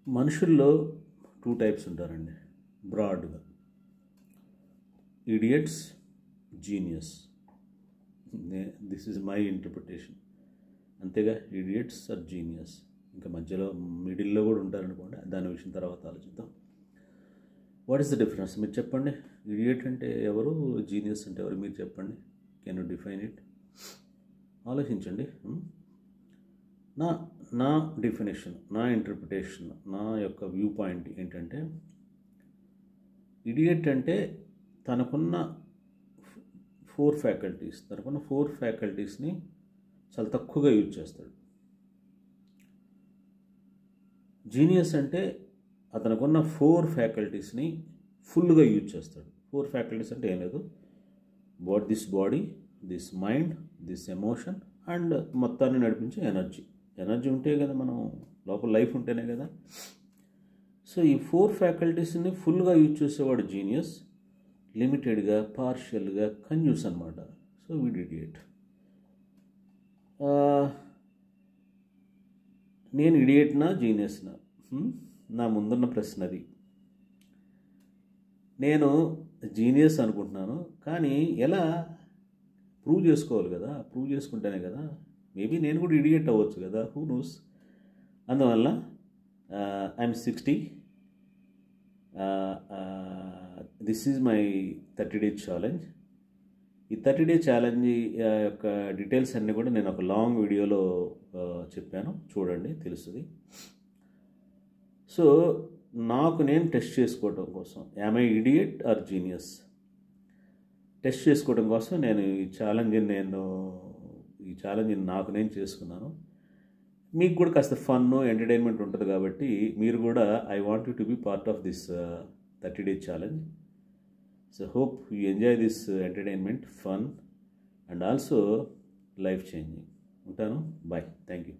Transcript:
మనుషుల్లో 2 టైప్స్ ఉంటారండి బ్రాడ్గా. Idiots, genius. This is my interpretation. అంతేగా, ఇడియట్స్ ఆర్ జీనియస్. ఇంకా మధ్యలో మిడిల్లో కూడా ఉంటారనుకోండి, దాని విషయం తర్వాత ఆలోచిద్దాం. What is the difference? మీరు చెప్పండి. ఇడియట్ అంటే ఎవరు, జీనియస్ అంటే ఎవరు? మీరు చెప్పండి. Can you define it? ఆలోచించండి. నా డెఫినేషన్, నా ఇంటర్ప్రిటేషన్, నా యొక్క వ్యూ పాయింట్ ఏంటంటే, ఇడియట్ అంటే తనకున్న 4 ఫ్యాకల్టీస్ని చాలా తక్కువగా యూజ్ చేస్తాడు. జీనియస్ అంటే అతనుకున్న 4 ఫ్యాకల్టీస్ని ఫుల్గా యూజ్ చేస్తాడు. 4 ఫ్యాకల్టీస్ అంటే ఏం లేదు, this body, this mind, this emotion and మొత్తాన్ని నడిపించే ఎనర్జీ ఉంటే కదా, మనం లోపల లైఫ్ ఉంటేనే కదా. సో ఈ 4 ఫ్యాకల్టీస్ని ఫుల్గా యూజ్ చేసేవాడు జీనియస్, లిమిటెడ్గా, పార్షియల్గా, కన్యూస్ అనమాట. సో వీడు ఇడియట్. నేను ఇడియట్నా, జీనియస్నా? నా ముందున్న ప్రశ్న అది. నేను జీనియస్ అనుకుంటున్నాను, కానీ ఎలా ప్రూవ్ చేసుకోవాలి కదా, ప్రూవ్ చేసుకుంటేనే కదా. మేబీ నేను కూడా ఇడియట్ అవ్వచ్చు కదా, హూ నోస్. అందువల్ల I'm 60. This is my 30 days challenge. ఈ 30 days ఛాలెంజ్ యొక్క డీటెయిల్స్ అన్నీ కూడా నేను ఒక లాంగ్ వీడియోలో చెప్పాను, చూడండి, తెలుస్తుంది. సో నాకు నేను టెస్ట్ చేసుకోవడం కోసం, am I idiot or genius, test చేసుకోవడం కోసం నేను ఈ ఛాలెంజ్ని నాకు నేను చేసుకున్నాను. మీకు కూడా కాస్త ఫన్, ఎంటర్టైన్మెంట్ ఉంటుంది కాబట్టి మీరు కూడా I want you to be part of this 30 days challenge. So hope you enjoy this entertainment, fun and also life changing. ఉంటాను. బాయ్. Thank you.